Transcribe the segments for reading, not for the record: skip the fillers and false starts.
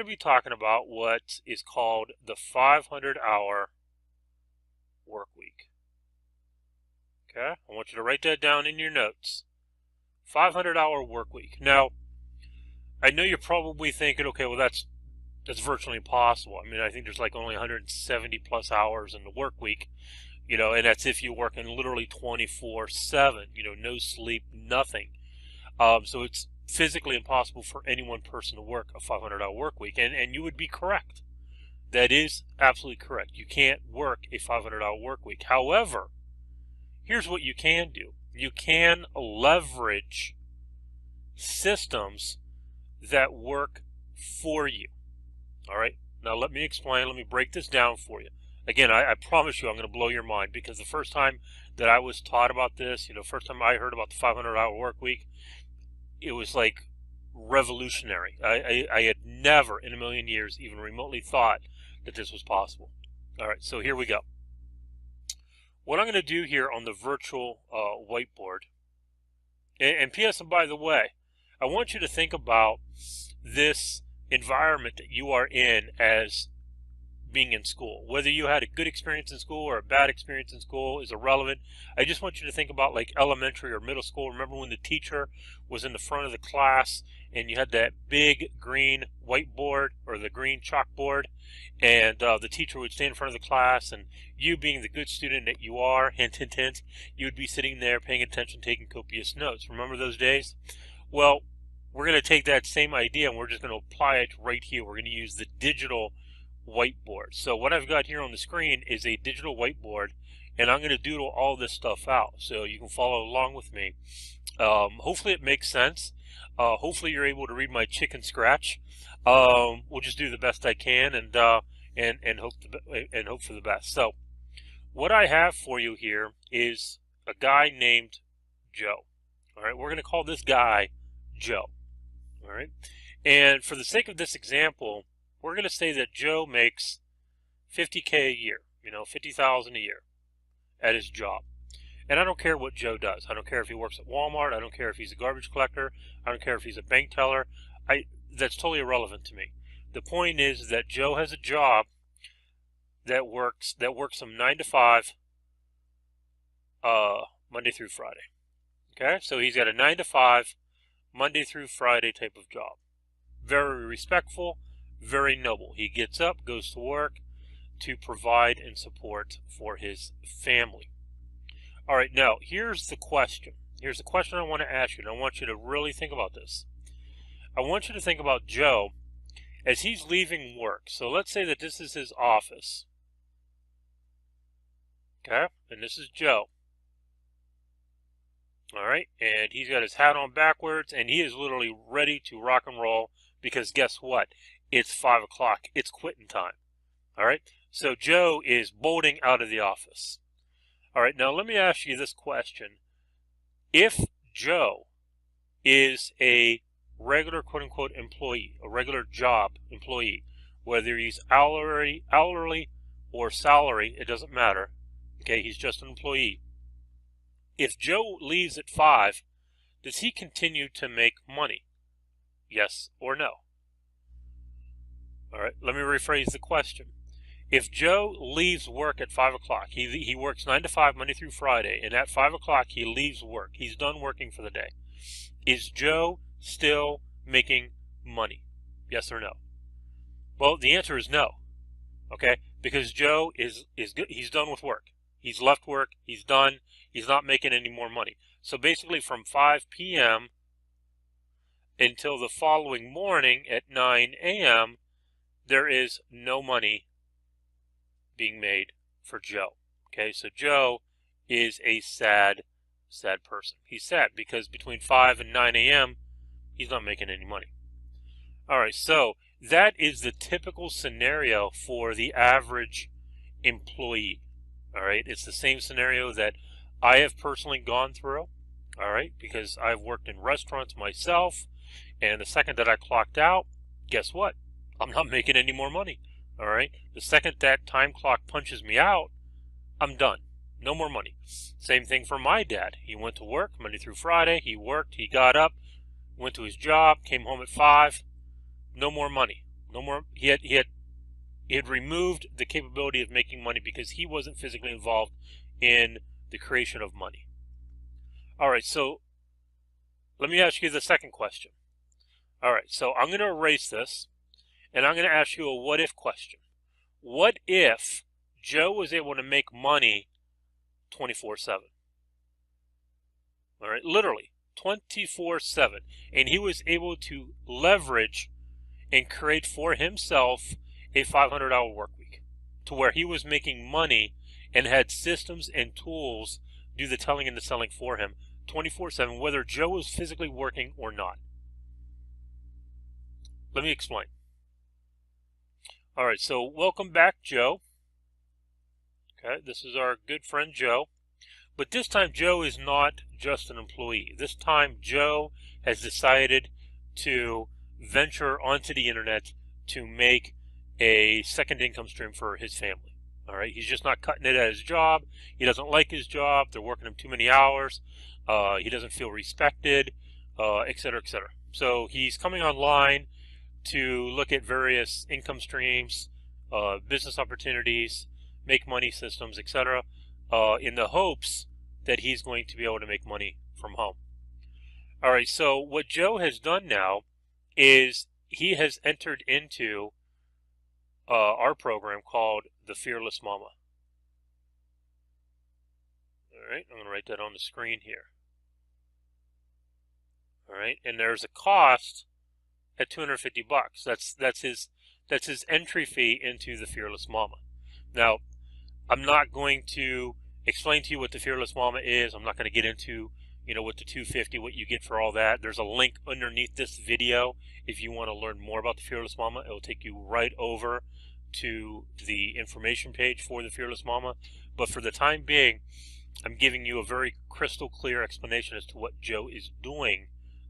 to be talking about what is called the 500-hour work week. Okay, I want you to write that down in your notes. 500-hour work week. Now, I know you're probably thinking, okay, well that's virtually impossible. I mean, I think there's like only 170 plus hours in the work week, and that's if you're working literally 24/7, no sleep, nothing. So it's physically impossible for any one person to work a 500-hour work week, and you would be correct. That is absolutely correct. You can't work a 500-hour work week. However, here's what you can do. You can leverage systems that work for you. All right, now let me explain. Let me break this down for you. Again, I promise you I'm going to blow your mind, because the first time that I was taught about this, first time I heard about the 500-hour work week, it was like revolutionary. I had never in a million years even remotely thought that this was possible. All right, so here we go. What I'm going to do here on the virtual whiteboard, and P.S. and by the way, I want you to think about this environment that you are in as being in school. Whether you had a good experience in school or a bad experience in school is irrelevant. I just want you to think about like elementary or middle school. Remember when the teacher was in the front of the class and you had that big green whiteboard or the green chalkboard, and the teacher would stand in front of the class, and you, being the good student that you are, hint, hint, hint, you would be sitting there paying attention, taking copious notes. Remember those days? Well, we're going to take that same idea and we're just going to apply it right here. We're going to use the digital whiteboard. So what I've got here on the screen is a digital whiteboard, and I'm going to doodle all this stuff out so you can follow along with me. Hopefully it makes sense. Hopefully you're able to read my chicken scratch. We'll just do the best I can and hope for the best. So what I have for you here is a guy named Joe. All right, we're going to call this guy Joe. All right, and for the sake of this example, we're going to say that Joe makes $50K a year, $50,000 a year at his job. And I don't care what Joe does. I don't care if he works at Walmart. I don't care if he's a garbage collector. I don't care if he's a bank teller. That's totally irrelevant to me. The point is that Joe has a job that works from 9 to 5 Monday through Friday. Okay, so he's got a 9 to 5 Monday through Friday type of job. Very respectful, very noble. He gets up, goes to work to provide and support for his family. All right, now here's the question. Here's the question I want to ask you, and I want you to really think about this. I want you to think about Joe as he's leaving work. So let's say that this is his office. Okay, and this is Joe. All right, and he's got his hat on backwards, and he is literally ready to rock and roll, because guess what? It's 5 o'clock. It's quitting time. All right, so Joe is bolting out of the office. All right, now let me ask you this question. If Joe is a regular quote-unquote employee, a regular job employee, whether he's hourly or salary, it doesn't matter. Okay, he's just an employee. If Joe leaves at 5, does he continue to make money? Yes or no? All right, let me rephrase the question. If Joe leaves work at 5 o'clock, he works 9 to 5 Monday through Friday, and at 5 o'clock he leaves work. He's done working for the day. Is Joe still making money? Yes or no? Well, the answer is no. Okay, because Joe is good. He's done with work. He's left work. He's done. He's not making any more money. So basically from 5 p.m. until the following morning at 9 a.m., there is no money being made for Joe. Okay, so Joe is a sad person. He's sad because between 5 and 9 a.m., he's not making any money. All right, so that is the typical scenario for the average employee. All right, it's the same scenario that I have personally gone through. All right, because I've worked in restaurants myself, and the second that I clocked out, guess what? I'm not making any more money. All right, the second that time clock punches me out, I'm done. No more money. Same thing for my dad. He went to work Monday through Friday. He worked. He got up, went to his job, came home at 5. No more money. No more. He had removed the capability of making money because he wasn't physically involved in the creation of money. All right, so let me ask you the second question. All right, so I'm going to erase this, and I'm going to ask you a what-if question. What if Joe was able to make money 24/7? All right, literally 24/7, and he was able to leverage and create for himself a 500-hour work week to where he was making money and had systems and tools do the telling and the selling for him 24/7, whether Joe was physically working or not. Let me explain. All right, so welcome back, Joe. Okay, this is our good friend Joe. But this time, Joe is not just an employee. This time, Joe has decided to venture onto the internet to make a second income stream for his family. All right, he's just not cutting it at his job. He doesn't like his job. They're working him too many hours. He doesn't feel respected, et cetera, et cetera. So he's coming online to look at various income streams, business opportunities, make money systems, etc., in the hopes that he's going to be able to make money from home. All right, so what Joe has done now is he has entered into our program called the Fearless Momma. All right, I'm going to write that on the screen here. All right, and there's a cost at $250. That's his entry fee into the Fearless Momma. Now, I'm not going to explain to you what the Fearless Momma is. I'm not going to get into, what the $250, what you get for all that. There's a link underneath this video if you want to learn more about the Fearless Momma. It will take you right over to the information page for the Fearless Momma. But for the time being, I'm giving you a very crystal clear explanation as to what Joe is doing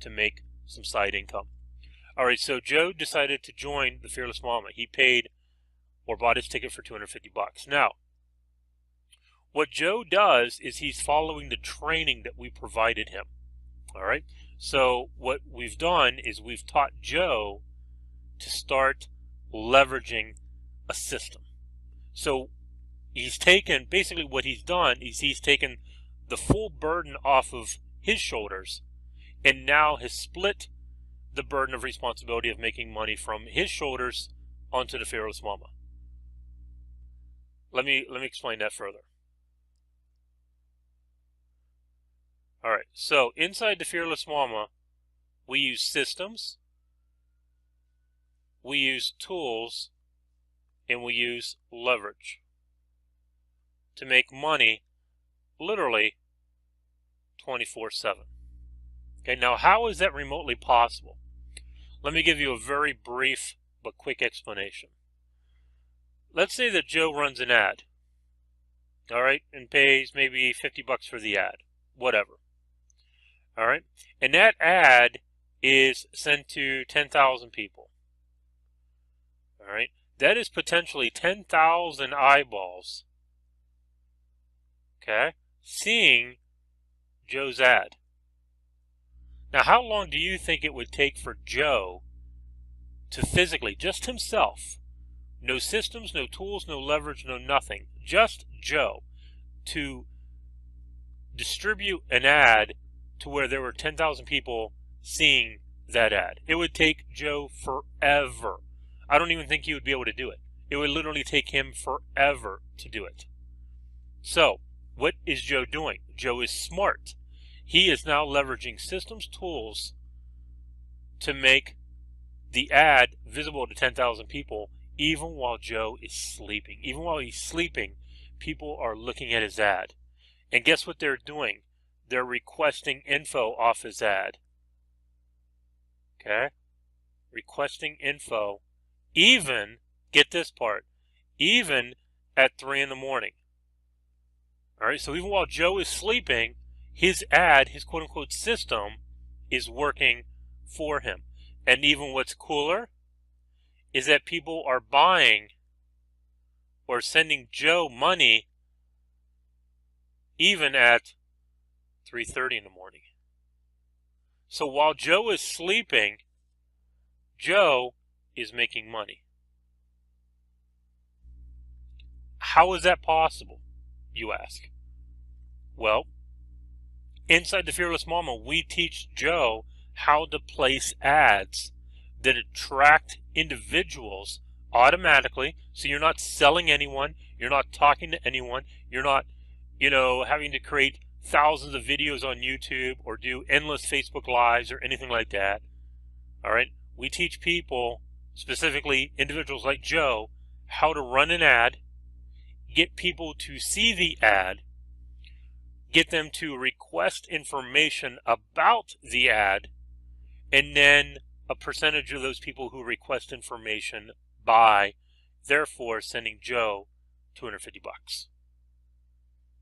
to make some side income. All right, so Joe decided to join the Fearless Momma. He paid or bought his ticket for $250. Now, what Joe does is he's following the training that we provided him. All right, so what we've done is we've taught Joe to start leveraging a system. So he's taken, basically what he's done is he's taken the full burden off of his shoulders and now has split the burden of responsibility of making money from his shoulders onto the Fearless Momma. Let me explain that further. All right, so inside the Fearless Momma, we use systems, we use tools, and we use leverage to make money literally 24/7. Okay, now how is that remotely possible? Let me give you a very brief but quick explanation. Let's say that Joe runs an ad, all right, and pays maybe $50 for the ad, whatever. All right, and that ad is sent to 10,000 people. All right, that is potentially 10,000 eyeballs, okay, seeing Joe's ad. Now, how long do you think it would take for Joe to physically, just himself, no systems, no tools, no leverage, no nothing, just Joe, to distribute an ad to where there were 10,000 people seeing that ad? It would take Joe forever. I don't even think he would be able to do it. It would literally take him forever to do it. So, what is Joe doing? Joe is smart. He is now leveraging systems, tools to make the ad visible to 10,000 people even while Joe is sleeping. Even while he's sleeping, people are looking at his ad. And guess what they're doing? They're requesting info off his ad. Okay? Requesting info, even, get this part, even at 3 in the morning. All right, so even while Joe is sleeping, his ad, his quote-unquote system, is working for him. And even what's cooler is that people are buying or sending Joe money even at 3:30 in the morning. So while Joe is sleeping, Joe is making money. How is that possible, you ask? Well, inside the Fearless Momma, we teach Joe how to place ads that attract individuals automatically. So you're not selling anyone, you're not talking to anyone, you're not, having to create thousands of videos on YouTube or do endless Facebook Lives or anything like that. All right, we teach people, specifically individuals like Joe, how to run an ad, get people to see the ad, get them to request information about the ad, and then a percentage of those people who request information buy, therefore sending Joe $250.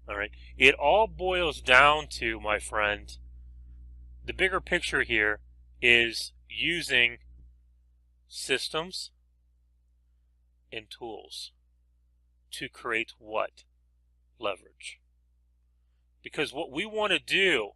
All right, it all boils down to, my friend, the bigger picture here is using systems and tools to create what? Leverage. Because what we want to do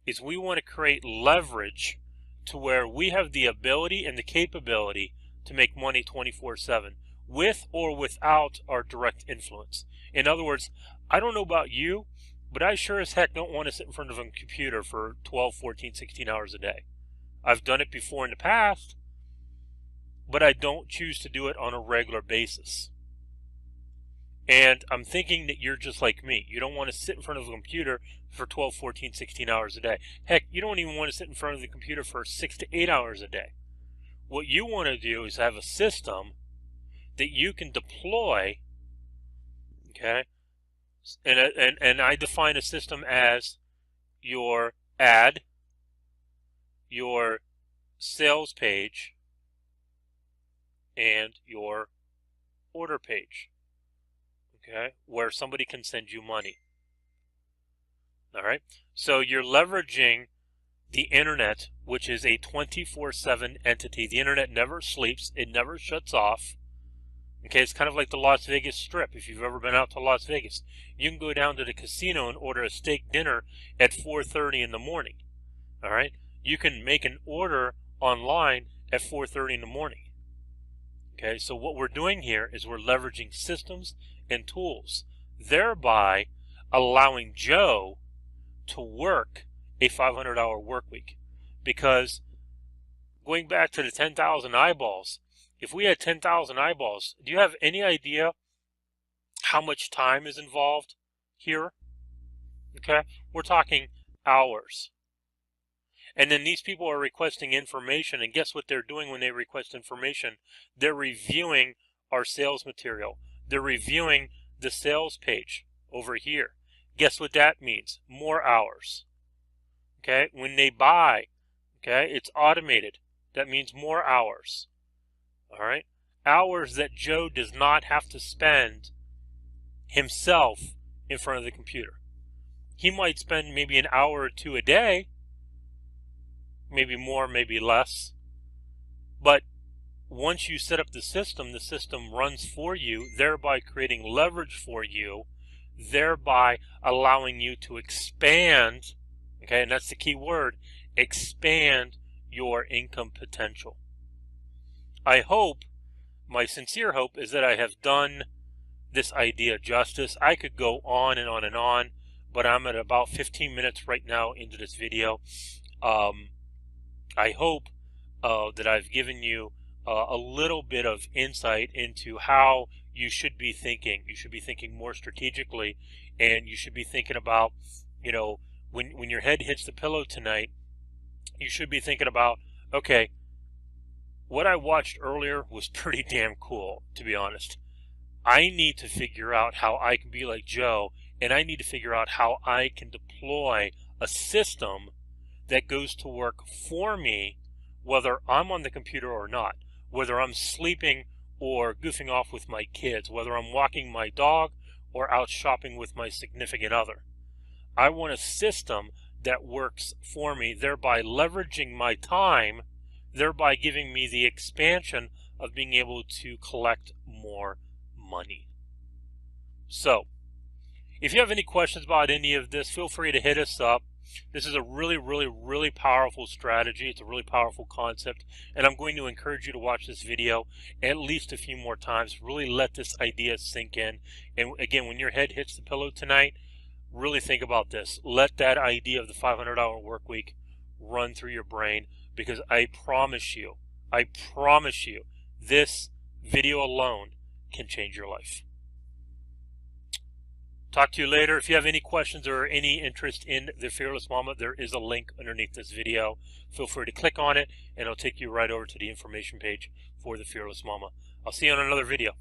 is we want to create leverage to where we have the ability and the capability to make money 24/7 with or without our direct influence. In other words, I don't know about you, but I sure as heck don't want to sit in front of a computer for 12, 14, 16 hours a day. I've done it before in the past, but I don't choose to do it on a regular basis. And I'm thinking that you're just like me. You don't want to sit in front of a computer for 12, 14, 16 hours a day. Heck, you don't even want to sit in front of the computer for 6 to 8 hours a day. What you want to do is have a system that you can deploy, okay? And I define a system as your ad, your sales page, and your order page, okay, where somebody can send you money. All right, so you're leveraging the internet, which is a 24/7 entity. The internet never sleeps, it never shuts off. Okay, it's kind of like the Las Vegas Strip. If you've ever been out to Las Vegas, you can go down to the casino and order a steak dinner at 4:30 in the morning. All right, you can make an order online at 4:30 in the morning. Okay, so what we're doing here is we're leveraging systems and tools, thereby allowing Joe to work a 500-hour work week. Because going back to the 10,000 eyeballs, if we had 10,000 eyeballs, do you have any idea how much time is involved here? Okay, we're talking hours. And then these people are requesting information, and guess what they're doing when they request information? They're reviewing our sales material. They're reviewing the sales page over here. Guess what that means? More hours. Okay, when they buy, okay, it's automated. That means more hours. All right, hours that Joe does not have to spend himself in front of the computer. He might spend maybe an hour or two a day, maybe more, maybe less. But once you set up the system runs for you, thereby creating leverage for you, thereby allowing you to expand, okay, and that's the key word, expand your income potential. I hope, my sincere hope is that I have done this idea justice. I could go on and on and on, but I'm at about 15 minutes right now into this video. I hope that I've given you a little bit of insight into how you should be thinking. You should be thinking more strategically, and you should be thinking about, when your head hits the pillow tonight, you should be thinking about, okay, what I watched earlier was pretty damn cool, to be honest. I need to figure out how I can be like Joe, and I need to figure out how I can deploy a system that goes to work for me, whether I'm on the computer or not, whether I'm sleeping or goofing off with my kids, whether I'm walking my dog or out shopping with my significant other. I want a system that works for me, thereby leveraging my time, thereby giving me the expansion of being able to collect more money. So, if you have any questions about any of this, feel free to hit us up. This is a really, really, really powerful strategy. It's a really powerful concept, and I'm going to encourage you to watch this video at least a few more times. Really let this idea sink in. And again, when your head hits the pillow tonight, really think about this. Let that idea of the 500-hour work week run through your brain, because I promise you, this video alone can change your life. Talk to you later. If you have any questions or any interest in the Fearless Mama, there is a link underneath this video. Feel free to click on it, and it'll take you right over to the information page for the Fearless Mama. I'll see you on another video.